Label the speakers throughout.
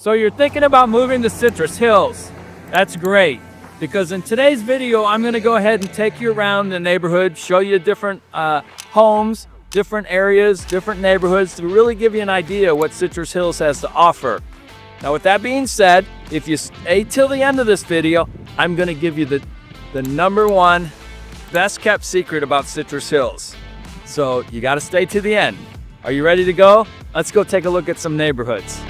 Speaker 1: So you're thinking about moving to Citrus Hills. That's great, because in today's video, I'm gonna go ahead and take you around the neighborhood, show you different homes, different areas, different neighborhoods to really give you an idea of what Citrus Hills has to offer. Now with that being said, if you stay till the end of this video, I'm gonna give you the #1 best kept secret about Citrus Hills. So you gotta stay to the end. Are you ready to go? Let's go take a look at some neighborhoods.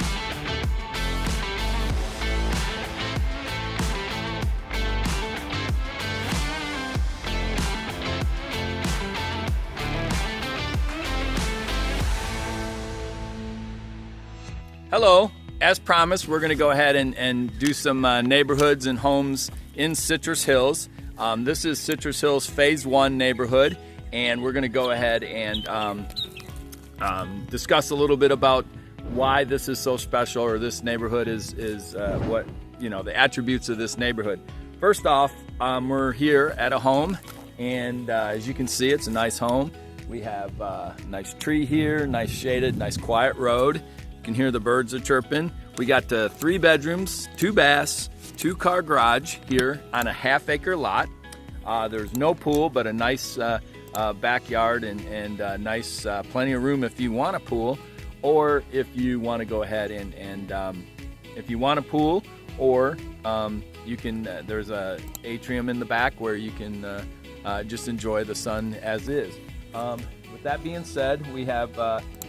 Speaker 1: Hello, as promised, we're gonna go ahead and do some neighborhoods and homes in Citrus Hills. This is Citrus Hills Phase 1 neighborhood, and we're gonna go ahead and discuss a little bit about why this is so special, or this neighborhood is what, you know, the attributes of this neighborhood. First off, we're here at a home, and as you can see, it's a nice home. We have a nice tree here, nice shaded, nice quiet road. You can hear the birds are chirping. We got 3 bedrooms, 2 baths, 2-car garage here on a half-acre lot. There's no pool, but a nice backyard and nice plenty of room if you want a pool, or if you want to go ahead and if you want a pool, or you can there's a atrium in the back where you can just enjoy the sun as is. With that being said, we have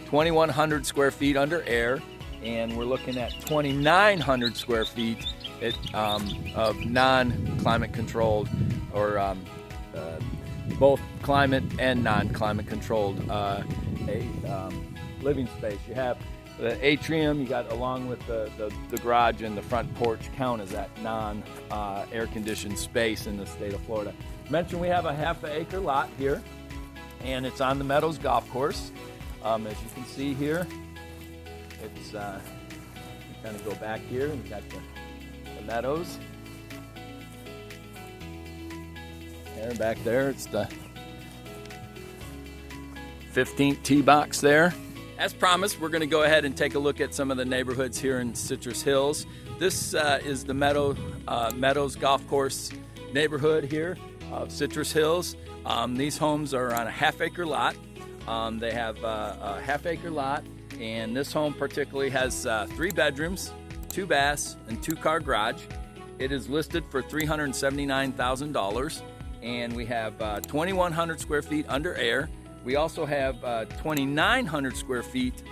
Speaker 1: 2,100 square feet under air, and we're looking at 2,900 square feet of non-climate controlled, or both climate and non-climate controlled living space. You have the atrium, you got, along with the garage and the front porch, count as that non-air conditioned space in the state of Florida. Mentioned we have a half-acre lot here, and it's on the Meadows Golf Course. As you can see here, it's you kind of go back here, and we've got the meadows. There, back there, it's the 15th tee box there. As promised, we're going to go ahead and take a look at some of the neighborhoods here in Citrus Hills. This is the Meadows Golf Course neighborhood here of Citrus Hills. These homes are on a half-acre lot. They have a half-acre lot, and this home particularly has 3 bedrooms, 2 baths, and 2-car garage. It is listed for $379,000, and we have 2,100 square feet under air. We also have 2,900 square feet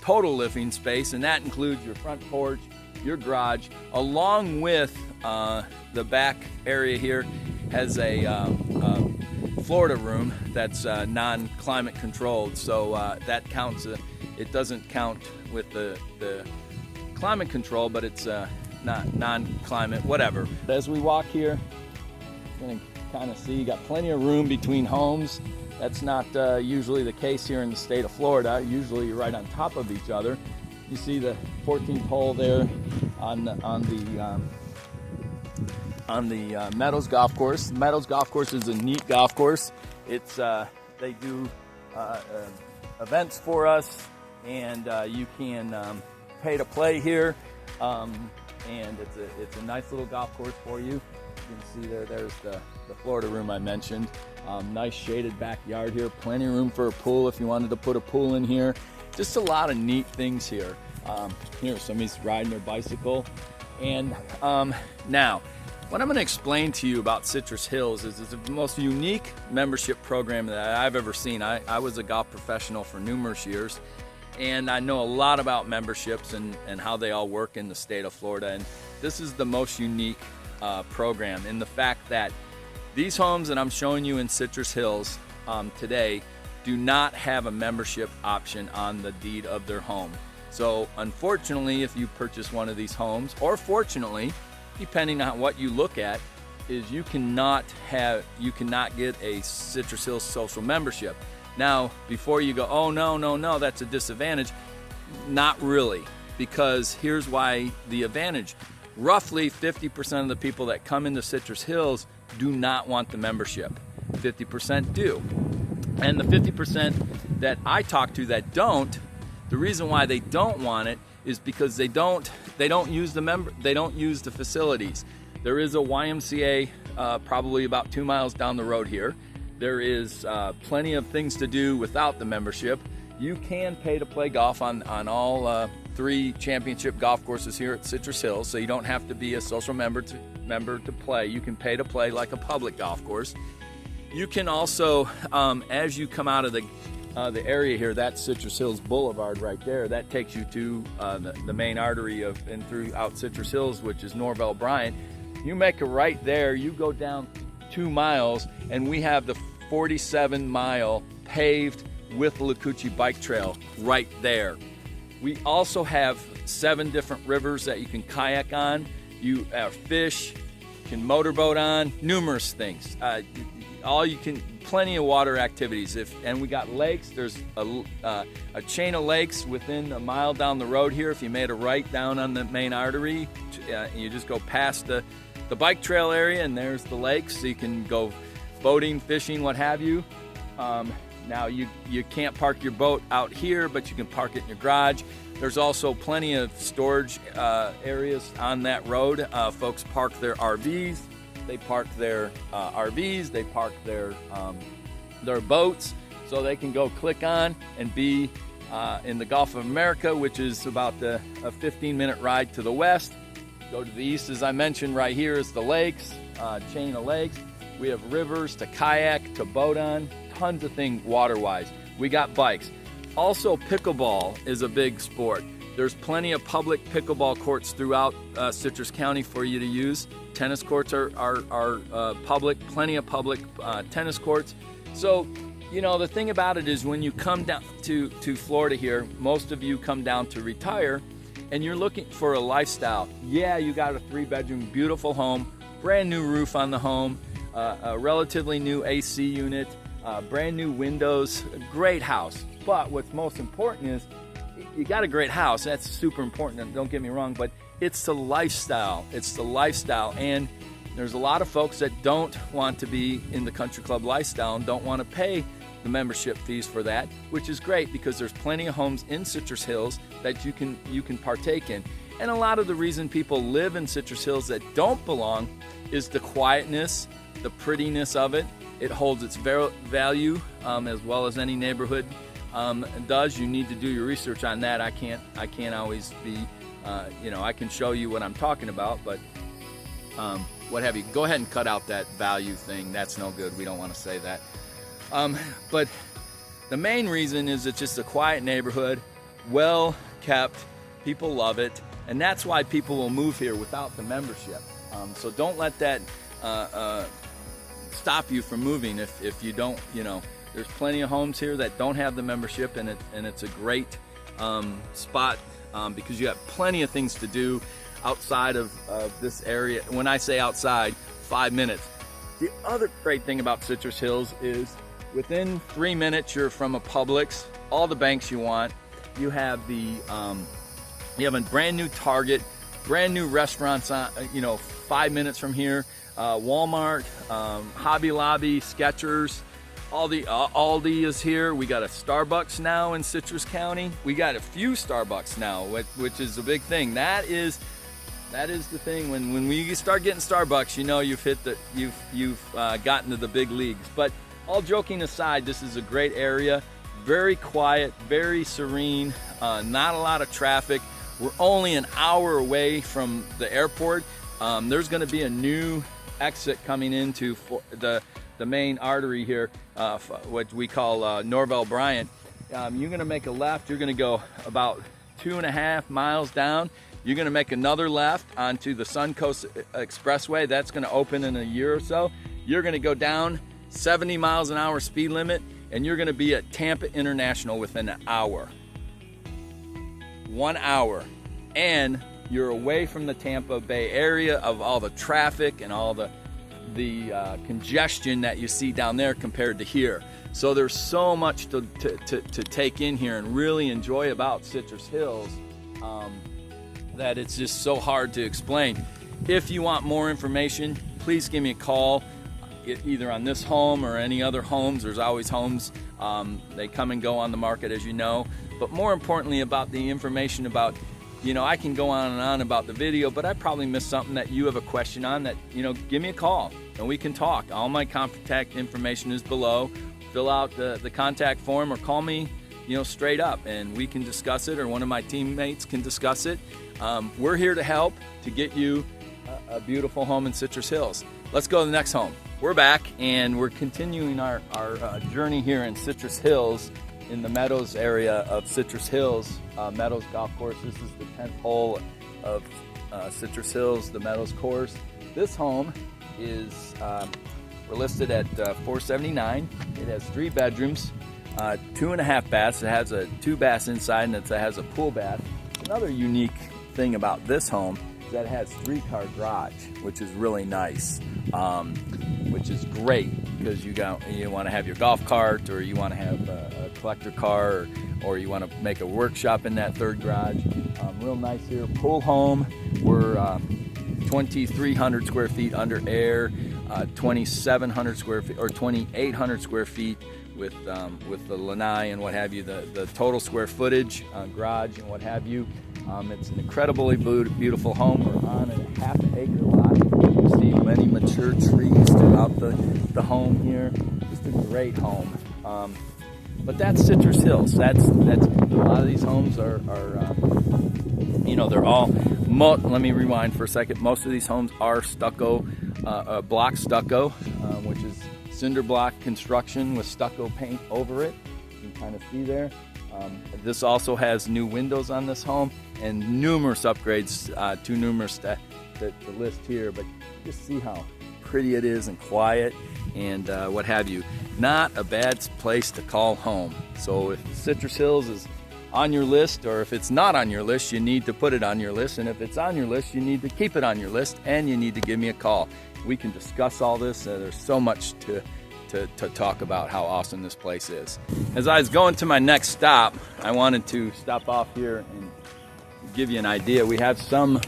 Speaker 1: total living space, and that includes your front porch, your garage, along with the back area here has a Florida room that's non-climate controlled, so that counts. It doesn't count with the climate control, but it's not non-climate, whatever. As we walk here, you're gonna kind of see you got plenty of room between homes. That's not usually the case here in the state of Florida. Usually you're right on top of each other. You see the 14th hole there on the Meadows Golf Course. The Meadows Golf Course is a neat golf course. It's they do events for us, and you can pay to play here, and it's a nice little golf course for you. You can see there's the Florida room I mentioned. Nice shaded backyard here, plenty of room for a pool if you wanted to put a pool in here. Just a lot of neat things here. Here, somebody's riding their bicycle. And now, what I'm going to explain to you about Citrus Hills is it's the most unique membership program that I've ever seen. I was a golf professional for numerous years, and I know a lot about memberships and how they all work in the state of Florida. And this is the most unique program in the fact that these homes that I'm showing you in Citrus Hills today do not have a membership option on the deed of their home. So unfortunately, if you purchase one of these homes, or fortunately, depending on what you look at, is you cannot get a Citrus Hills social membership. Now, before you go, oh no, that's a disadvantage, not really, because here's why the advantage. Roughly 50% of the people that come into Citrus Hills do not want the membership. 50% do. And the 50% that I talk to that don't, The reason why they don't want it is because they don't use the facilities. There is a YMCA probably about 2 miles down the road here. There is plenty of things to do without the membership. You can pay to play golf on all 3 championship golf courses here at Citrus Hills, so you don't have to be a social member to play. You can pay to play like a public golf course. You can also, as you come out of the area here, that's Citrus Hills Boulevard right there. That takes you to the main artery and throughout Citrus Hills, which is Norvell Bryant. You make a right there, you go down 2 miles, and we have the 47-mile paved with Lucucci bike trail right there. We also have 7 different rivers that you can kayak on. You fish, you can motorboat on, numerous things. Plenty of water activities. And we got lakes. There's a chain of lakes within a mile down the road here. If you made a right down on the main artery, you just go past the bike trail area, and there's the lakes. So you can go boating, fishing, what have you. Now you can't park your boat out here, but you can park it in your garage. There's also plenty of storage areas on that road. Folks park their RVs. They park their RVs. They park their boats, so they can go click on and be in the Gulf of America, which is about a 15-minute ride to the west. Go to the east, as I mentioned, right here is the lakes, chain of lakes. We have rivers to kayak, to boat on, tons of things water-wise. We got bikes. Also, pickleball is a big sport. There's plenty of public pickleball courts throughout Citrus County for you to use. Tennis courts are public, plenty of public tennis courts. So, the thing about it is when you come down to Florida here, most of you come down to retire, and you're looking for a lifestyle. Yeah, you got a 3-bedroom, beautiful home, brand new roof on the home, a relatively new AC unit, brand new windows, a great house. But what's most important is you got a great house. That's super important, don't get me wrong, but it's the lifestyle. It's the lifestyle. And there's a lot of folks that don't want to be in the country club lifestyle and don't want to pay the membership fees for that, which is great because there's plenty of homes in Citrus Hills that you can partake in. And a lot of the reason people live in Citrus Hills that don't belong is the quietness, the prettiness of it. It holds its value as well as any neighborhood does. You need to do your research on that. I can't always be, I can show you what I'm talking about, but what have you. Go ahead and cut out that value thing. That's no good. We don't want to say that. But the main reason is it's just a quiet neighborhood, well kept, people love it, and that's why people will move here without the membership. So don't let that stop you from moving if you don't, there's plenty of homes here that don't have the membership, and it's a great spot because you have plenty of things to do outside of this area. When I say outside, 5 minutes. The other great thing about Citrus Hills is within 3 minutes you're from a Publix, all the banks you want. You have you have a brand new Target, brand new restaurants on 5 minutes from here. Walmart, Hobby Lobby, Skechers, Aldi is here. We got a Starbucks now in Citrus County. We got a few Starbucks now, which is a big thing. That is the thing. When we start getting Starbucks, you've gotten to the big leagues. But all joking aside, this is a great area. Very quiet, very serene. Not a lot of traffic. We're only an hour away from the airport. There's going to be a new exit coming into the main artery here, what we call Norvell Bryant. You're going to make a left. You're going to go about 2.5 miles down. You're going to make another left onto the Suncoast Expressway. That's going to open in a year or so. You're going to go down 70 miles an hour speed limit, and you're going to be at Tampa International within an hour. 1 hour. And you're away from the Tampa Bay area of all the traffic and all the congestion that you see down there compared to here. So there's so much to take in here and really enjoy about Citrus Hills that it's just so hard to explain. If you want more information, please give me a call, either on this home or any other homes. There's always homes. They come and go on the market, as you know. but more importantly about the information about, you know, I can go on and on about the video, but I probably missed something that you have a question on that, you know, give me a call and we can talk. All my contact information is below. Fill out the contact form or call me, you know, straight up, and we can discuss it, or one of my teammates can discuss it. We're here to help to get you a beautiful home in Citrus Hills. Let's go to the next home. We're back and we're continuing our journey here in Citrus Hills, in the Meadows area of Citrus Hills, Meadows Golf Course. This is the 10th hole of Citrus Hills, the Meadows course. This home is, we're listed at $479. It has 3 bedrooms, 2.5 baths. It has a 2 baths inside, and it has a pool bath. Another unique thing about this home is that it has 3-car garage, which is really nice, which is great because you want to have your golf cart, or you want to have a collector car, or you want to make a workshop in that 3rd garage. Real nice here. Pool home. We're 2,300 square feet under air, 2,700 square feet or 2,800 square feet with the lanai and what have you, the total square footage, garage and what have you. It's an incredibly beautiful home. We're on a 1/2 acre lot. You see many mature trees throughout the home here. Just a great home. But that's Citrus Hills. That's a lot of these homes are you know, they're all. Let me rewind for a second. Most of these homes are stucco, block stucco, which is cinder block construction with stucco paint over it. You can kind of see there. This also has new windows on this home and numerous upgrades, too numerous to list here, but just see how pretty it is and quiet and what have you. Not a bad place to call home. So if Citrus Hills is on your list, or if it's not on your list, you need to put it on your list, and if it's on your list, you need to keep it on your list, and you need to give me a call. We can discuss all this. There's so much to talk about how awesome this place is. As I was going to my next stop, I wanted to stop off here and give you an idea. We have some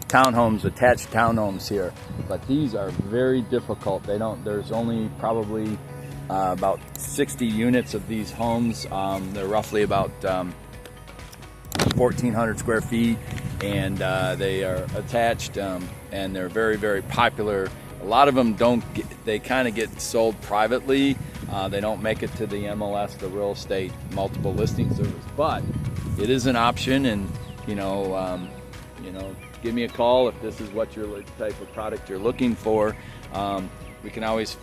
Speaker 1: townhomes, attached townhomes here, but these are very difficult. There's only probably about 60 units of these homes. They're roughly about 1,400 square feet, and they are attached, and they're very, very popular. A lot of them they kind of get sold privately. They don't make it to the MLS, the real estate multiple listing service, but it is an option. And you know, give me a call if this is what your type of product you're looking for. We can always,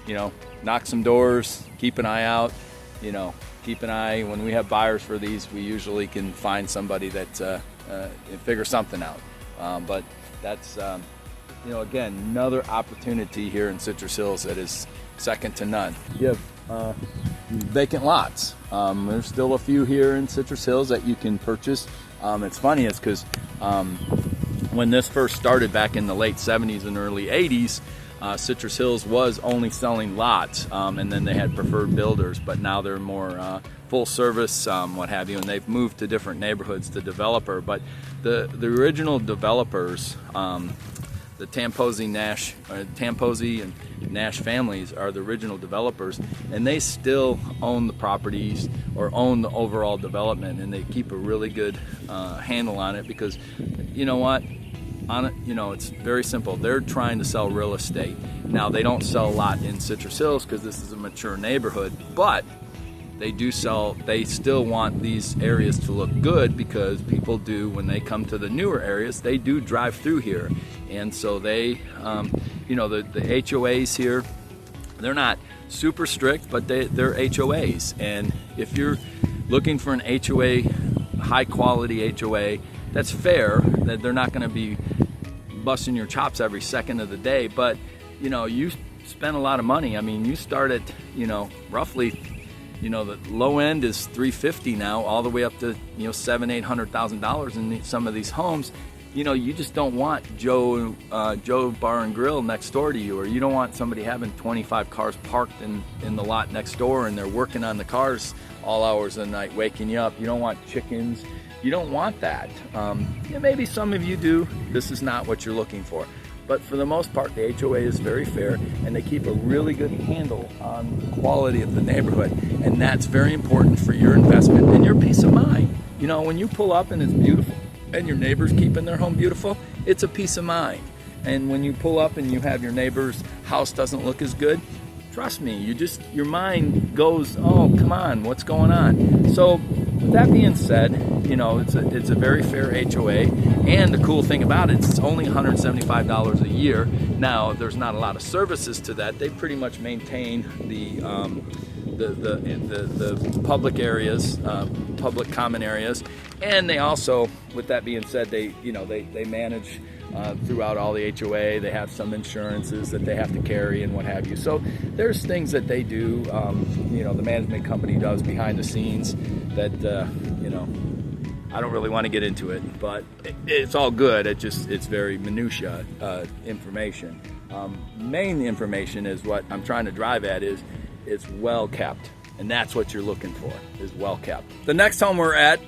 Speaker 1: you know, knock some doors, keep an eye out, you know, keep an eye. When we have buyers for these, we usually can find somebody that figure something out. But that's, you know, again, another opportunity here in Citrus Hills that is second to none. You have vacant lots. There's still a few here in Citrus Hills that you can purchase. It's funny, it's because when this first started back in the late 70s and early 80s, Citrus Hills was only selling lots, and then they had preferred builders, but now they're more full service, what have you, and they've moved to different neighborhoods to developer. But the original developers, the Tamposi and Nash families are the original developers, and they still own the properties or own the overall development, and they keep a really good handle on it, because you know what? You know, it's very simple. They're trying to sell real estate. Now, they don't sell a lot in Citrus Hills because this is a mature neighborhood, but they still want these areas to look good, because people do, when they come to the newer areas, they do drive through here. And so they, you know, the HOAs here, they're not super strict, but they're HOAs. And if you're looking for an HOA, high quality HOA, that's fair, that they're not going to be busting your chops every second of the day, but you know, you spend a lot of money. I mean, you start at, you know, roughly, you know, the low end is $350 now, all the way up to, you know, $700,000-800,000 in some of these homes. You know, you just don't want Joe Bar and Grill next door to you, or you don't want somebody having 25 cars parked in the lot next door, and they're working on the cars all hours of the night, waking you up. You don't want chickens. You don't want that. Yeah, maybe some of you do. This is not what you're looking for. but for the most part, the HOA is very fair, and they keep a really good handle on the quality of the neighborhood, and that's very important for your investment and your peace of mind. You know, when you pull up and it's beautiful, and your neighbor's keeping their home beautiful, it's a peace of mind. And when you pull up and you have your neighbor's house doesn't look as good, trust me, your mind goes, oh, come on, what's going on? So with that being said, you know, it's a very fair HOA, and the cool thing about it, it's only $175 a year. Now, there's not a lot of services to that. They pretty much maintain the public areas, public common areas, and they also, with that being said, they manage throughout all the HOA. They have some insurances that they have to carry and what have you. So there's things that they do, you know, the management company does behind the scenes that, you know, I don't really want to get into it, but it's all good. It's very minutia information. Main information is what I'm trying to drive at is it's well kept, and that's what you're looking for, is well kept. The next home we're at,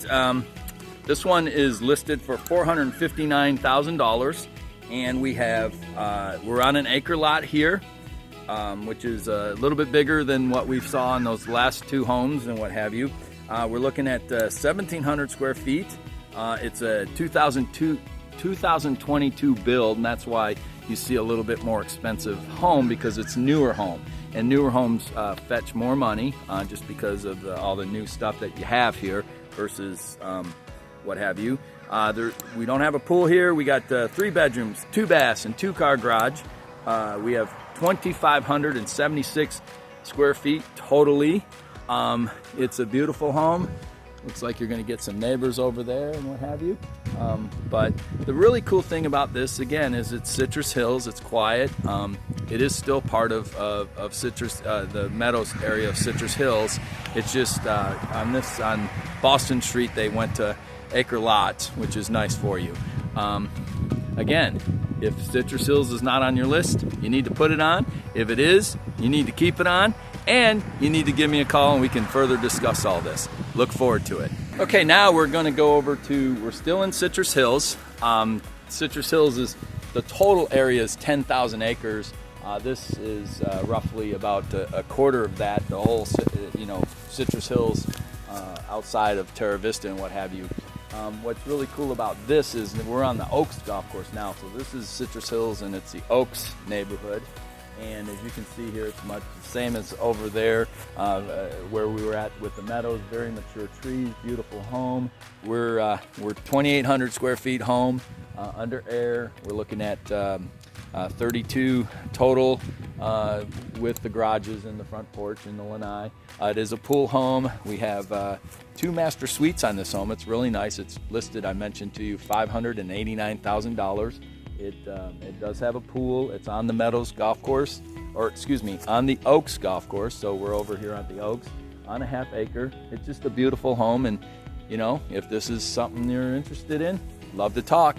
Speaker 1: this one is listed for $459,000, and we have we're on an acre lot here, which is a little bit bigger than what we saw in those last two homes and what have you. We're looking at 1,700 square feet. It's a 2022 build, and that's why you see a little bit more expensive home, because it's newer home. And newer homes fetch more money just because of all the new stuff that you have here versus what have you. We don't have a pool here. We got 3 bedrooms, 2 baths, and 2-car garage. We have 2,576 square feet totally. It's a beautiful home. Looks like you're going to get some neighbors over there and what have you. But the really cool thing about this, again, is it's Citrus Hills. It's quiet. It is still part of Citrus, the Meadows area of Citrus Hills. It's just on Boston Street, they went to acre lots, which is nice for you. Again, if Citrus Hills is not on your list, you need to put it on. If it is, you need to keep it on. And you need to give me a call and we can further discuss all this. Look forward to it. Okay, now we're going to go over to, we're still in Citrus Hills. Citrus Hills is, the total area is 10,000 acres. This is roughly about a quarter of that, the whole, you know, Citrus Hills outside of Terra Vista and what have you. What's really cool about this is that we're on the Oaks golf course now. So this is Citrus Hills and it's the Oaks neighborhood. And as you can see here, it's much the same as over there where we were at with the Meadows. Very mature trees, beautiful home. We're 2,800 square feet home under air. We're looking at 32 total with the garages and the front porch and the lanai. It is a pool home. We have 2 master suites on this home. It's really nice. It's listed, I mentioned to you, $589,000. It does have a pool. It's on the Meadows golf course, or excuse me, on the Oaks golf course. So we're over here at the Oaks on a half acre. It's just a beautiful home, and you know, if this is something you're interested in, love to talk.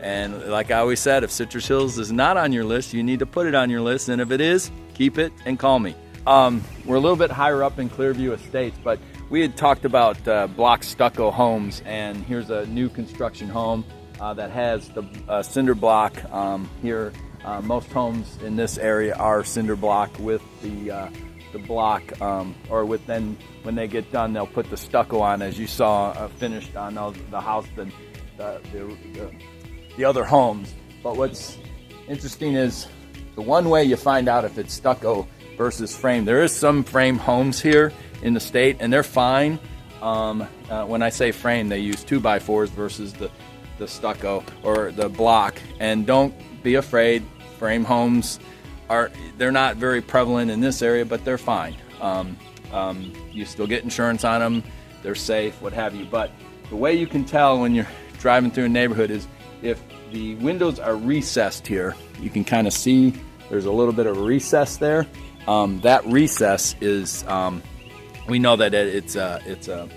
Speaker 1: And like I always said, if Citrus Hills is not on your list, you need to put it on your list, and if it is, keep it and call me. We're a little bit higher up in Clearview Estates, but we had talked about block stucco homes, and here's a new construction home that has the cinder block here. Most homes in this area are cinder block with the block, or with then when they get done, they'll put the stucco on, as you saw finished on the house, the other homes. But what's interesting is the one way you find out if it's stucco versus frame. There is some frame homes here in the state, and they're fine. When I say frame, they use 2x4s versus the stucco or the block. And don't be afraid, frame homes they're not very prevalent in this area, but they're fine. You still get insurance on them, they're safe, what have you. But the way you can tell when you're driving through a neighborhood is if the windows are recessed here. You can kind of see there's a little bit of a recess there. That recess is we know that it's a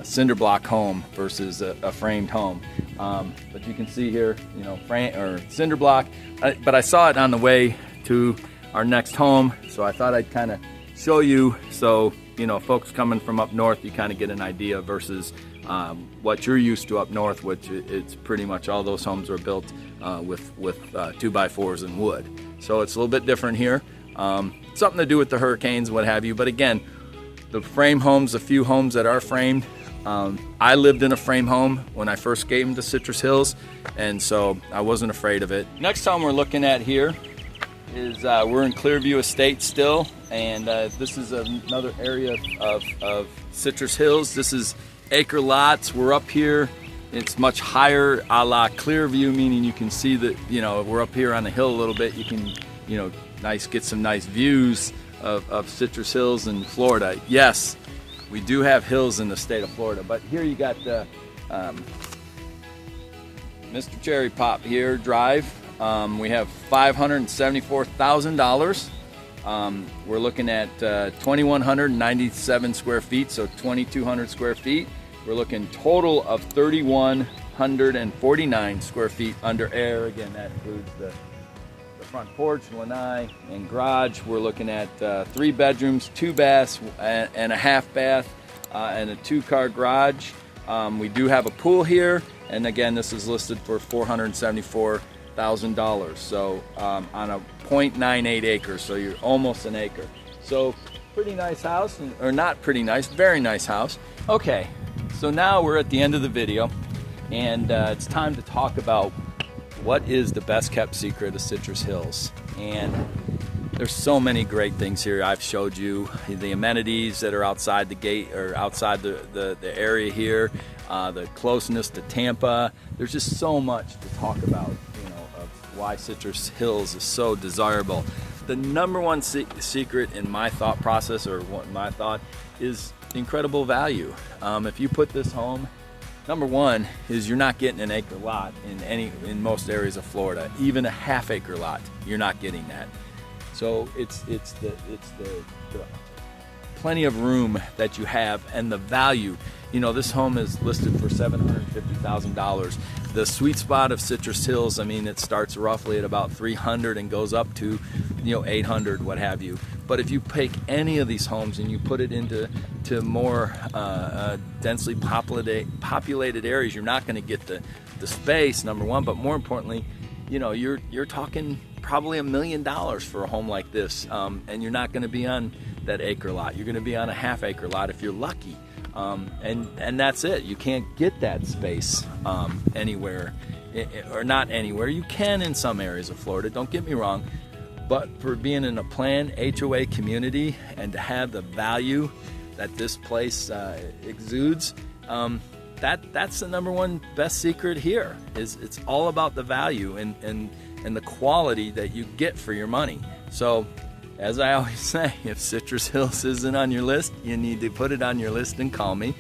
Speaker 1: cinder block home versus a framed home. But you can see here, you know, frame or cinder block. But I saw it on the way to our next home, so I thought I'd kind of show you, so you know, folks coming from up north, you kind of get an idea versus what you're used to up north, which it's pretty much all those homes are built with 2x4s and wood. So it's a little bit different here. Something to do with the hurricanes, what have you. But again, the frame homes, a few homes that are framed. I lived in a frame home when I first came to Citrus Hills, and so I wasn't afraid of it. Next home we're looking at here is we're in Clearview Estate still, and this is another area of Citrus Hills. This is acre lots. We're up here. It's much higher, a la Clearview, meaning you can see that, you know, we're up here on the hill a little bit. You can, you know, get some nice views of Citrus Hills in Florida. Yes, we do have hills in the state of Florida, but here you got the Mr. Cherry Pop here Drive. We have $574,000. We're looking at 2,197 square feet, so 2,200 square feet. We're looking total of 3,149 square feet under air. Again, that includes the front porch, lanai, and garage. We're looking at 3 bedrooms, 2 baths, and a half bath, and a 2-car garage. We do have a pool here, and again, this is listed for $474,000. So on a 0.98 acres, so you're almost an acre. So pretty nice house, or not pretty nice, very nice house. Okay, so now we're at the end of the video, and it's time to talk about what is the best kept secret of Citrus Hills. And there's so many great things here. I've showed you the amenities that are outside the gate, or outside the area here, the closeness to Tampa. There's just so much to talk about, you know, of why Citrus Hills is so desirable. The number one secret in my thought process, or what my thought, is incredible value. If you put this home, number one is you're not getting an acre lot in most areas of Florida. Even a half acre lot, you're not getting that. So it's the plenty of room that you have, and the value. You know, this home is listed for $750,000. The sweet spot of Citrus Hills, I mean, it starts roughly at about 300 and goes up to, you know, 800, what have you. But if you take any of these homes and you put it into more densely populated areas, you're not going to get the space, number one. But more importantly, you know, you're talking probably $1 million for a home like this, and you're not going to be on that acre lot. You're going to be on a half acre lot if you're lucky, and that's it. You can't get that space anywhere, or not anywhere. You can in some areas of Florida, don't get me wrong, but for being in a planned HOA community and to have the value that this place exudes, that's the number one best secret here. Is it's all about the value and the quality that you get for your money. So, as I always say, if Citrus Hills isn't on your list, you need to put it on your list and call me.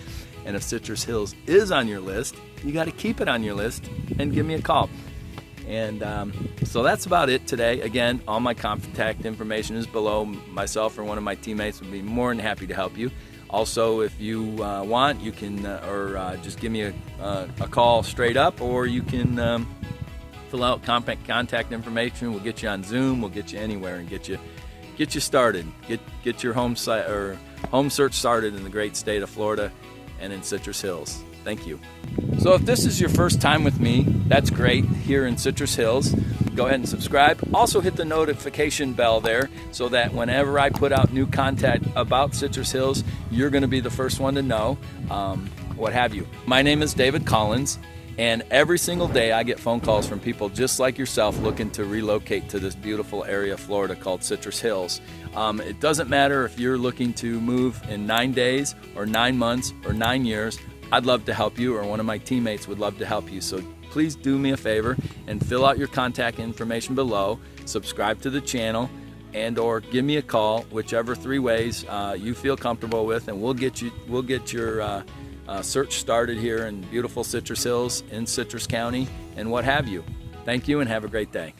Speaker 1: And if Citrus Hills is on your list, you got to keep it on your list and give me a call. And so that's about it today. Again, all my contact information is below. Myself or one of my teammates would be more than happy to help you. Also, if you want, you can just give me a call straight up, or you can fill out contact information. We'll get you on Zoom. We'll get you anywhere and get you started. Get your home site or home search started in the great state of Florida and in Citrus Hills. Thank you. So if this is your first time with me, that's great, here in Citrus Hills. Go ahead and subscribe. Also hit the notification bell there so that whenever I put out new content about Citrus Hills, you're going to be the first one to know, what have you. My name is David Collins, and every single day I get phone calls from people just like yourself looking to relocate to this beautiful area of Florida called Citrus Hills. It doesn't matter if you're looking to move in 9 days or 9 months or 9 years. I'd love to help you, or one of my teammates would love to help you. So please do me a favor and fill out your contact information below, subscribe to the channel, and or give me a call, whichever 3 ways you feel comfortable with, and we'll get your search started here in beautiful Citrus Hills in Citrus County and what have you. Thank you and have a great day.